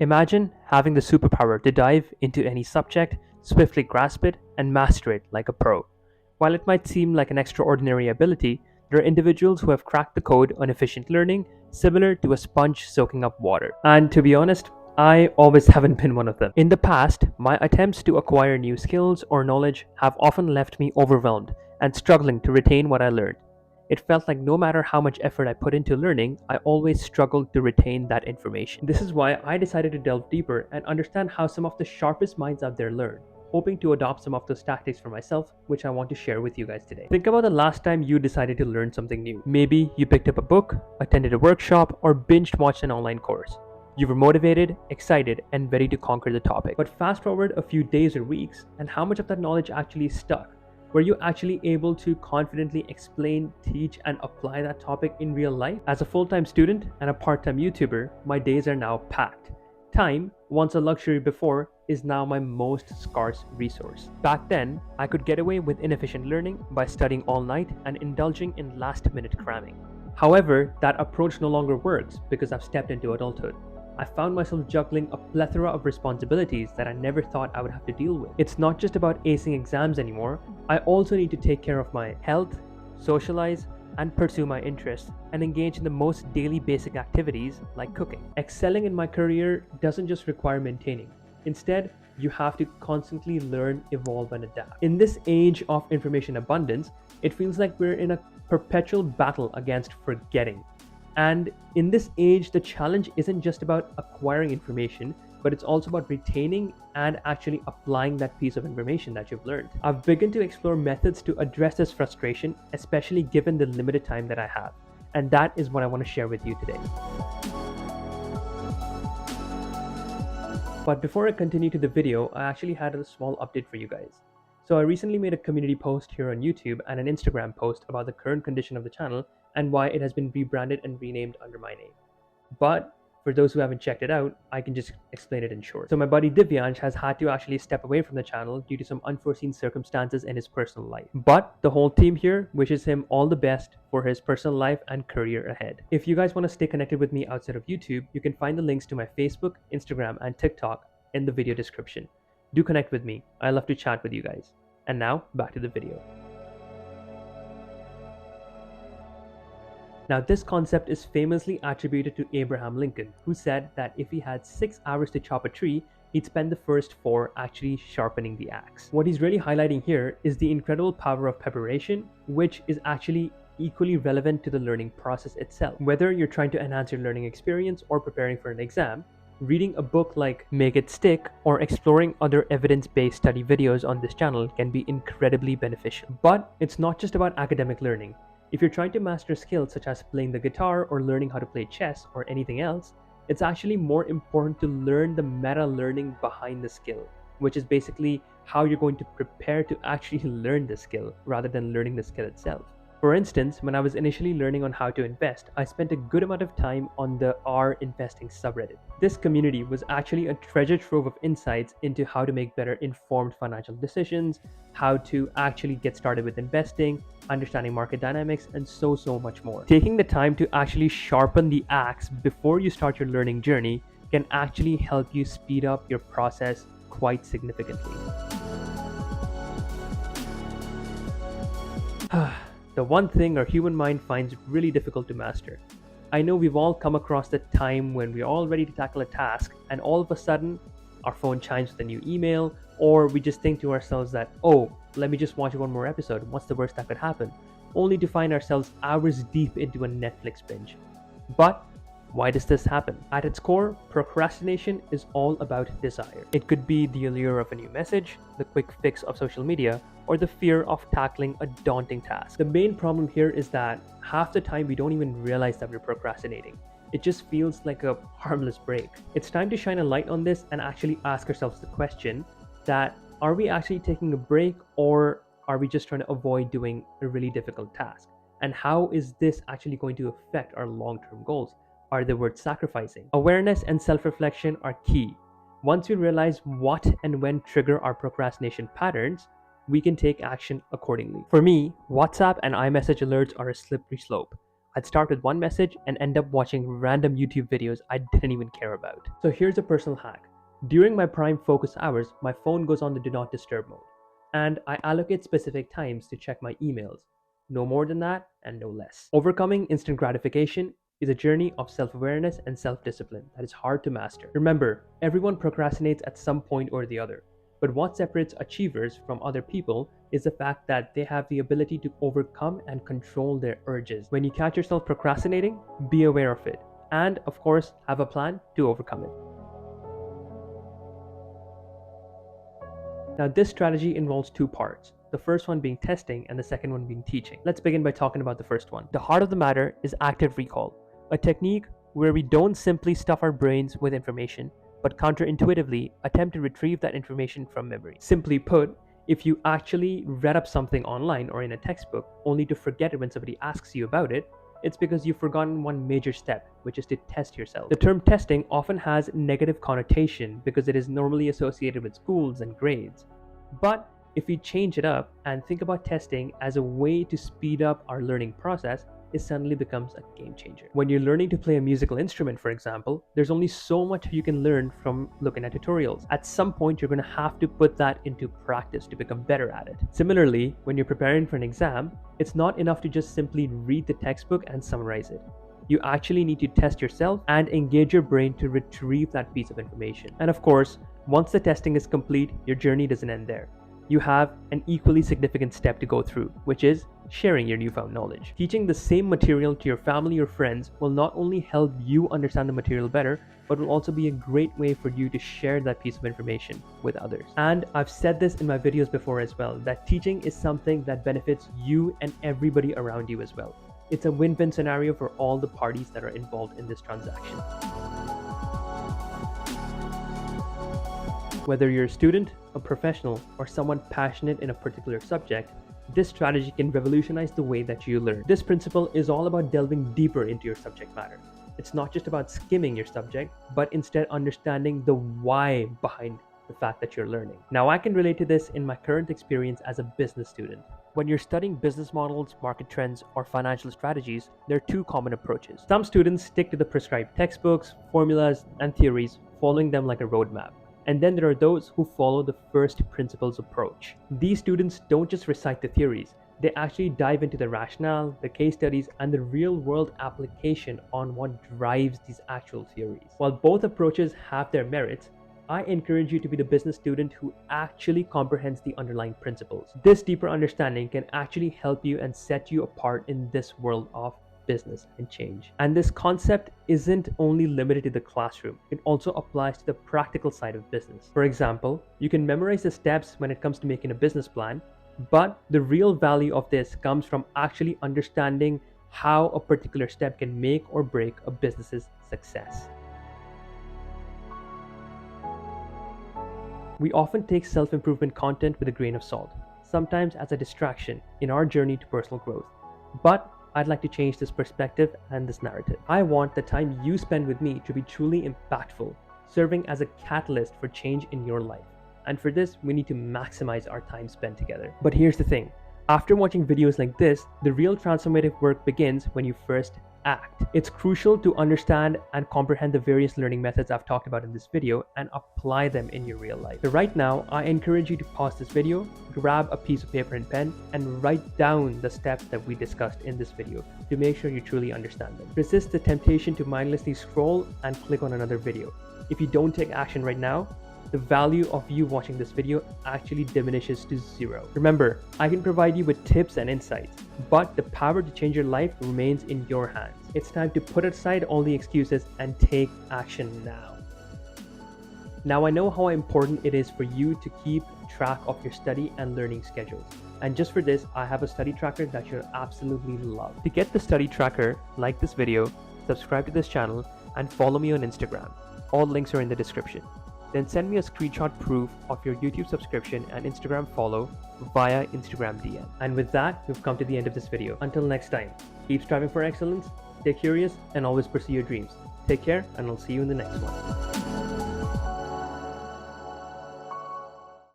Imagine having the superpower to dive into any subject, swiftly grasp it, and master it like a pro. While it might seem like an extraordinary ability, there are individuals who have cracked the code on efficient learning, similar to a sponge soaking up water. And to be honest, I always haven't been one of them. In the past, my attempts to acquire new skills or knowledge have often left me overwhelmed and struggling to retain what I learned. It felt like no matter how much effort I put into learning, I always struggled to retain that information. This is why I decided to delve deeper and understand how some of the sharpest minds out there learn, hoping to adopt some of those tactics for myself, which I want to share with you guys today. Think about the last time you decided to learn something new. Maybe you picked up a book, attended a workshop, or binge watched an online course. You were motivated, excited, and ready to conquer the topic. But fast forward a few days or weeks, and how much of that knowledge actually stuck? Were you actually able to confidently explain, teach, and apply that topic in real life? As a full-time student and a part-time YouTuber, my days are now packed. Time, once a luxury before, is now my most scarce resource. Back then, I could get away with inefficient learning by studying all night and indulging in last-minute cramming. However, that approach no longer works because I've stepped into adulthood. I found myself juggling a plethora of responsibilities that I never thought I would have to deal with. It's not just about acing exams anymore, I also need to take care of my health, socialize, and pursue my interests, and engage in the most daily basic activities like cooking. Excelling in my career doesn't just require maintaining. Instead, you have to constantly learn, evolve, and adapt. In this age of information abundance, it feels like we're in a perpetual battle against forgetting. And in this age, the challenge isn't just about acquiring information, but it's also about retaining and actually applying that piece of information that you've learned. I've begun to explore methods to address this frustration, especially given the limited time that I have. And that is what I want to share with you today. But before I continue to the video, I actually had a small update for you guys. So I recently made a community post here on YouTube and an Instagram post about the current condition of the channel and why it has been rebranded and renamed under my name. But for those who haven't checked it out, I can just explain it in short. So my buddy Divyansh has had to actually step away from the channel due to some unforeseen circumstances in his personal life. But the whole team here wishes him all the best for his personal life and career ahead. If you guys want to stay connected with me outside of YouTube, you can find the links to my Facebook, Instagram, and TikTok in the video description. Do connect with me. I love to chat with you guys. And now, back to the video. Now, this concept is famously attributed to Abraham Lincoln, who said that if he had 6 hours to chop a tree, he'd spend the first 4 actually sharpening the axe. What he's really highlighting here is the incredible power of preparation, which is actually equally relevant to the learning process itself. Whether you're trying to enhance your learning experience or preparing for an exam, reading a book like Make It Stick or exploring other evidence-based study videos on this channel can be incredibly beneficial. But it's not just about academic learning. If you're trying to master skills such as playing the guitar or learning how to play chess or anything else, it's actually more important to learn the meta learning behind the skill, which is basically how you're going to prepare to actually learn the skill rather than learning the skill itself. For instance, when I was initially learning on how to invest, I spent a good amount of time on the R investing subreddit. This community was actually a treasure trove of insights into how to make better informed financial decisions, how to actually get started with investing, understanding market dynamics, and so much more. Taking the time to actually sharpen the axe before you start your learning journey can actually help you speed up your process quite significantly. The one thing our human mind finds really difficult to master. I know we've all come across the time when we're all ready to tackle a task and all of a sudden our phone chimes with a new email, or we just think to ourselves that, oh, let me just watch one more episode, what's the worst that could happen? Only to find ourselves hours deep into a Netflix binge. But why does this happen? At its core, procrastination is all about desire. It could be the allure of a new message, the quick fix of social media, or the fear of tackling a daunting task. The main problem here is that half the time we don't even realize that we're procrastinating. It just feels like a harmless break. It's time to shine a light on this and actually ask ourselves the question that, are we actually taking a break, or are we just trying to avoid doing a really difficult task? And how is this actually going to affect our long-term goals? Are they worth sacrificing? Awareness and self-reflection are key. Once we realize what and when trigger our procrastination patterns, we can take action accordingly. For me, WhatsApp and iMessage alerts are a slippery slope. I'd start with one message and end up watching random YouTube videos I didn't even care about. So here's a personal hack. During my prime focus hours, my phone goes on the do not disturb mode, and I allocate specific times to check my emails. No more than that and no less. Overcoming instant gratification is a journey of self-awareness and self-discipline that is hard to master. Remember, everyone procrastinates at some point or the other. But what separates achievers from other people is the fact that they have the ability to overcome and control their urges. When you catch yourself procrastinating, be aware of it. And of course, have a plan to overcome it. Now, this strategy involves two parts. The first one being testing and the second one being teaching. Let's begin by talking about the first one. The heart of the matter is active recall, a technique where we don't simply stuff our brains with information, but counterintuitively attempt to retrieve that information from memory. Simply put, if you actually read up something online or in a textbook only to forget it when somebody asks you about it, it's because you've forgotten one major step, which is to test yourself. The term testing often has negative connotation because it is normally associated with schools and grades. But if we change it up and think about testing as a way to speed up our learning process, it suddenly becomes a game changer. When you're learning to play a musical instrument, for example, there's only so much you can learn from looking at tutorials. At some point, you're going to have to put that into practice to become better at it. Similarly, when you're preparing for an exam, it's not enough to just simply read the textbook and summarize it. You actually need to test yourself and engage your brain to retrieve that piece of information. And of course, once the testing is complete, your journey doesn't end there. You have an equally significant step to go through, which is sharing your newfound knowledge. Teaching the same material to your family or friends will not only help you understand the material better, but will also be a great way for you to share that piece of information with others. And I've said this in my videos before as well, that teaching is something that benefits you and everybody around you as well. It's a win-win scenario for all the parties that are involved in this transaction. Whether you're a student, a professional, or someone passionate in a particular subject, this strategy can revolutionize the way that you learn. This principle is all about delving deeper into your subject matter. It's not just about skimming your subject, but instead understanding the why behind the fact that you're learning. Now, I can relate to this in my current experience as a business student. When you're studying business models, market trends, or financial strategies, there are two common approaches. Some students stick to the prescribed textbooks, formulas, and theories, following them like a roadmap. And then there are those who follow the first principles approach. These students don't just recite the theories, they actually dive into the rationale, the case studies, and the real-world application on what drives these actual theories. While both approaches have their merits, I encourage you to be the business student who actually comprehends the underlying principles. This deeper understanding can actually help you and set you apart in this world of business and change. And this concept isn't only limited to the classroom, it also applies to the practical side of business. For example, you can memorize the steps when it comes to making a business plan, but the real value of this comes from actually understanding how a particular step can make or break a business's success. We often take self-improvement content with a grain of salt, sometimes as a distraction in our journey to personal growth. But I'd like to change this perspective and this narrative. I want the time you spend with me to be truly impactful, serving as a catalyst for change in your life. And for this, we need to maximize our time spent together. But here's the thing. After watching videos like this, the real transformative work begins when you first act. It's crucial to understand and comprehend the various learning methods I've talked about in this video and apply them in your real life. So right now, I encourage you to pause this video, grab a piece of paper and pen, and write down the steps that we discussed in this video to make sure you truly understand them. Resist the temptation to mindlessly scroll and click on another video. If you don't take action right now, the value of you watching this video actually diminishes to zero. Remember, I can provide you with tips and insights, but the power to change your life remains in your hands. It's time to put aside all the excuses and take action now. Now, I know how important it is for you to keep track of your study and learning schedules. And just for this, I have a study tracker that you'll absolutely love. To get the study tracker, like this video, subscribe to this channel, and follow me on Instagram. All links are in the description. Then send me a screenshot proof of your YouTube subscription and Instagram follow via Instagram DM. And with that, we've come to the end of this video. Until next time, keep striving for excellence, stay curious, and always pursue your dreams. Take care, and I'll see you in the next one.